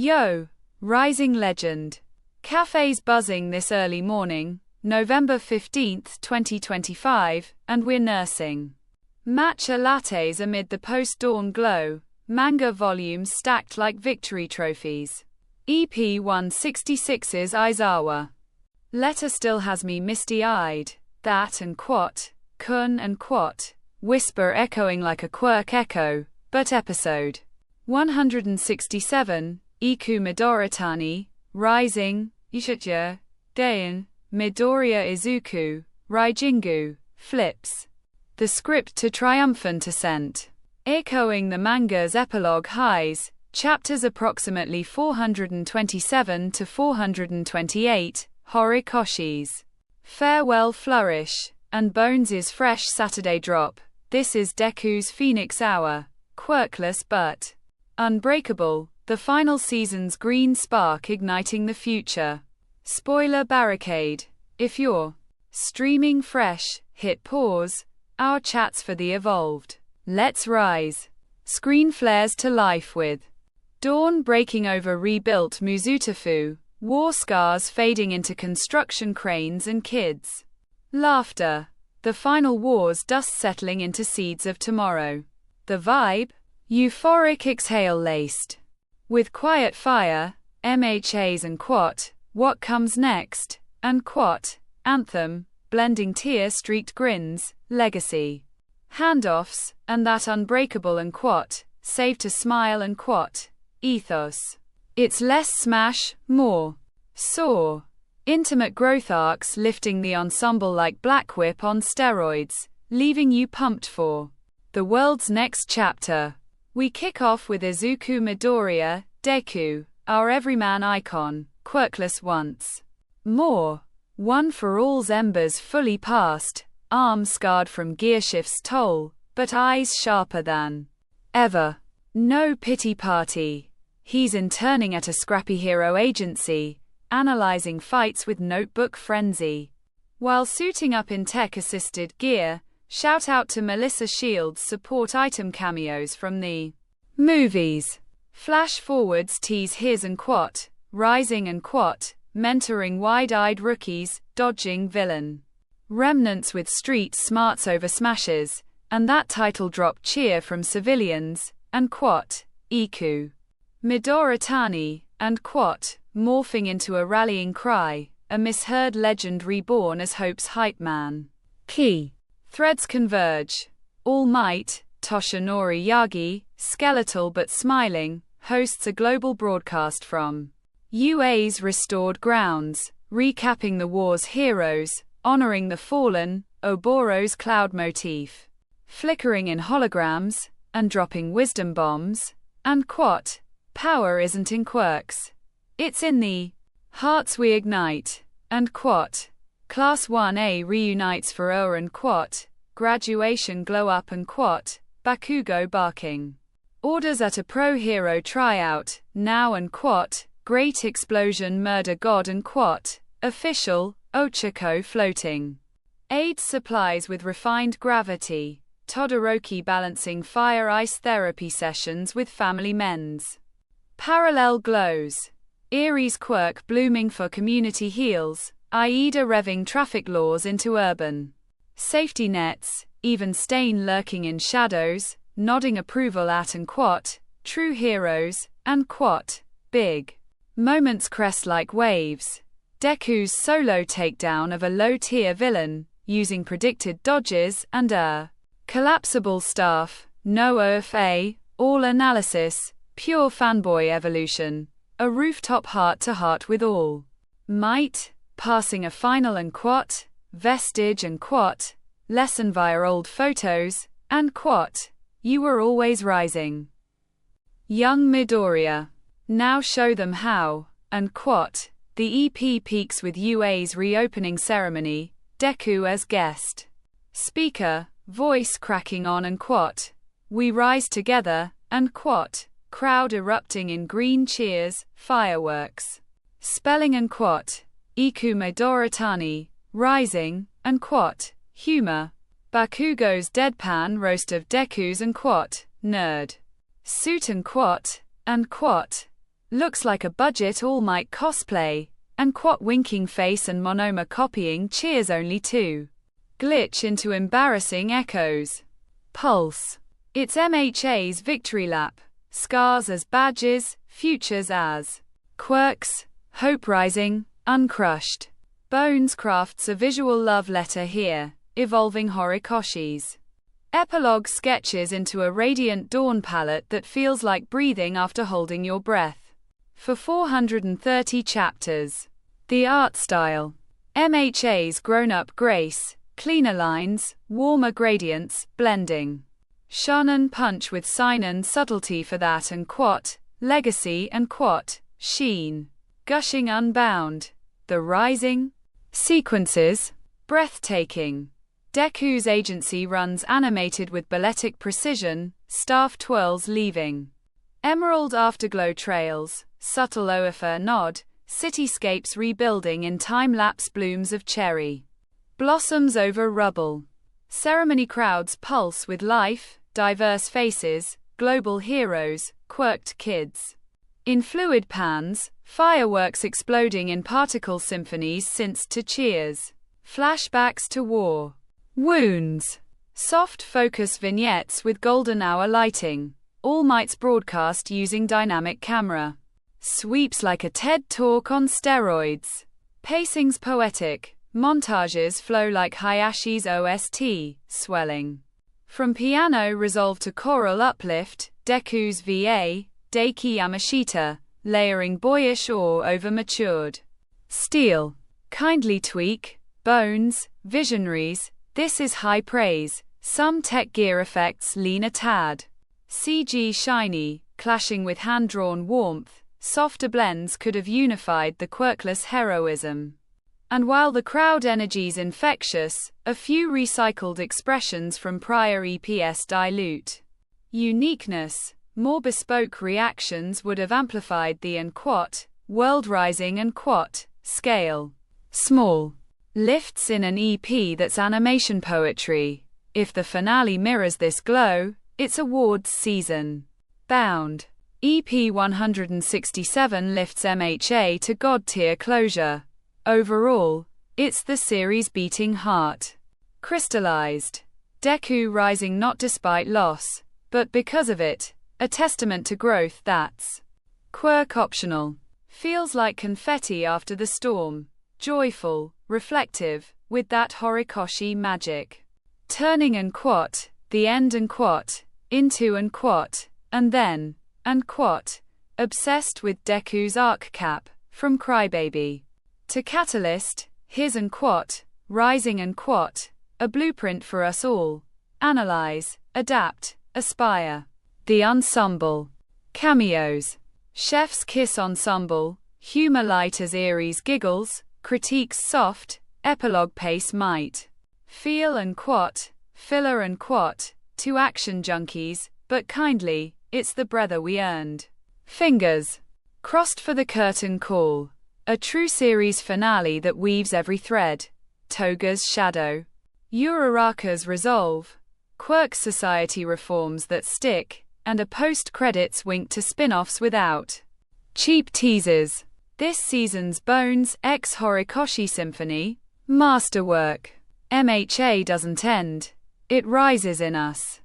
Yo! Rising legend. Cafes buzzing this early morning, November 15th, 2025, and we're nursing matcha lattes amid the post-dawn glow, manga volumes stacked like victory trophies. EP 166's Aizawa. Letter still has me misty-eyed, that and quat, kun and quat, whisper echoing like a quirk echo, but episode 167, Iku Midoritani, Rising, Ishutya, Dayan, Midoriya Izuku, Raijingu, flips. The script to triumphant ascent. Echoing the manga's epilogue highs, chapters approximately 427 to 428, Horikoshi's farewell flourish, and Bones' fresh Saturday drop. This is Deku's Phoenix Hour, quirkless but unbreakable, the final season's green spark igniting the future. Spoiler barricade. If you're streaming fresh, hit pause. Our chats for the evolved. Let's rise. Screen flares to life with dawn breaking over rebuilt Muzutafu, war scars fading into construction cranes and kids' laughter. The final war's dust settling into seeds of tomorrow. The vibe? Euphoric exhale laced with quiet fire, MHAs and quat, what comes next, and quat, anthem, blending tear-streaked grins, legacy, handoffs, and that unbreakable and quat, save to smile and quat, ethos. It's less smash, more soar. Intimate growth arcs lifting the ensemble like Black Whip on steroids, leaving you pumped for the world's next chapter. We kick off with Izuku Midoriya, Deku, our everyman icon, quirkless once more. One for all's embers fully past, arms scarred from gearshift's toll, but eyes sharper than ever. No pity party. He's interning at a scrappy hero agency, analyzing fights with notebook frenzy. While suiting up in tech-assisted gear, shout out to Melissa Shields' support item cameos from the movies. Flash forwards tease his and quat, rising and quat, mentoring wide-eyed rookies, dodging villain remnants with street smarts over smashes, and that title drop cheer from civilians, and quat, Iku Midoritani, and quat, morphing into a rallying cry, a misheard legend reborn as hope's hype man. Key threads converge. All Might, Toshinori Yagi, skeletal but smiling, hosts a global broadcast from UA's restored grounds, recapping the war's heroes, honoring the fallen, Oboro's cloud motif, flickering in holograms, and dropping wisdom bombs, and quat, power isn't in quirks. It's in the hearts we ignite, and quat, Class 1A reunites for and quat, graduation glow up and quat, Bakugo barking orders at a pro-hero tryout, now and quat, great explosion murder god and quat, official, Ochako floating aid supplies with refined gravity, Todoroki balancing fire-ice therapy sessions with family men's parallel glows, Erie's quirk blooming for community heals, Aida revving traffic laws into urban safety nets, even Stain lurking in shadows, nodding approval at and quat, true heroes, and quat, big moments crest like waves. Deku's solo takedown of a low-tier villain, using predicted dodges and a collapsible staff, no OFA, all analysis, pure fanboy evolution, a rooftop heart-to-heart with all Might, passing a final and quat, vestige and quat, lesson via old photos, and quat, you were always rising. Young Midoriya. Now show them how, and quat, the EP peaks with UA's reopening ceremony, Deku as guest speaker, voice cracking on and quat, we rise together, and quat, crowd erupting in green cheers, fireworks. Spelling and quat, Iku Midoritani, rising, and quat, humor. Bakugo's deadpan roast of Deku's and quat, nerd. Suit and quat, Looks like a budget All Might cosplay. And quat winking face and Monoma copying cheers only two. Glitch into embarrassing echoes. Pulse. It's MHA's victory lap. Scars as badges, futures as quirks, hope rising, uncrushed. Bones crafts a visual love letter here, evolving Horikoshi's epilogue sketches into a radiant dawn palette that feels like breathing after holding your breath. For 430 chapters. The art style. MHA's grown-up grace, cleaner lines, warmer gradients, blending. Shonen punch with seinen subtlety for that and quat, legacy and quat, sheen. Gushing unbound. The rising sequences, breathtaking. Deku's agency runs animated with balletic precision, staff twirls leaving. Emerald afterglow trails, subtle OFR nod, cityscapes rebuilding in time-lapse blooms of cherry. Blossoms over rubble. Ceremony crowds pulse with life, diverse faces, global heroes, quirked kids. In fluid pans, fireworks exploding in particle symphonies synths to cheers. Flashbacks to war. Wounds. Soft focus vignettes with golden hour lighting. All Might's broadcast using dynamic camera. Sweeps like a TED Talk on steroids. Pacing's poetic. Montages flow like Hayashi's OST, swelling. From piano resolve to choral uplift, Deku's VA, Daiki Yamashita, layering boyish awe over matured steel. Kindly tweak, bones, visionaries, this is high praise. Some tech gear effects lean a tad. CG shiny, clashing with hand-drawn warmth, softer blends could have unified the quirkless heroism. And while the crowd energy's infectious, a few recycled expressions from prior EPS dilute uniqueness. More bespoke reactions would have amplified the and quat, world rising and quat, scale. Small. Lifts in an EP that's animation poetry. If the finale mirrors this glow, it's awards season. Bound. EP 167 lifts MHA to god-tier closure. Overall, it's the series' beating heart. Crystallized. Deku rising not despite loss, but because of it, a testament to growth that's quirk optional. Feels like confetti after the storm. Joyful, reflective, with that Horikoshi magic. Turning and quat, the end and quat, into and quat, and then, and quat. Obsessed with Deku's arc cap, from Crybaby to Catalyst, his and quat, rising and quat, a blueprint for us all. Analyze, adapt, aspire. The ensemble. Cameos. Chef's Kiss ensemble, humor light as Erie's giggles, critiques soft, epilogue pace might. Feel and quat, filler and quat, two action junkies, but kindly, it's the breather we earned. Fingers. Crossed for the curtain call. A true series finale that weaves every thread. Toga's shadow. Uraraka's resolve. Quirk society reforms that stick, and a post-credits wink to spin-offs without cheap teasers. This season's Bones x Horikoshi Symphony, masterwork. MHA doesn't end. It rises in us.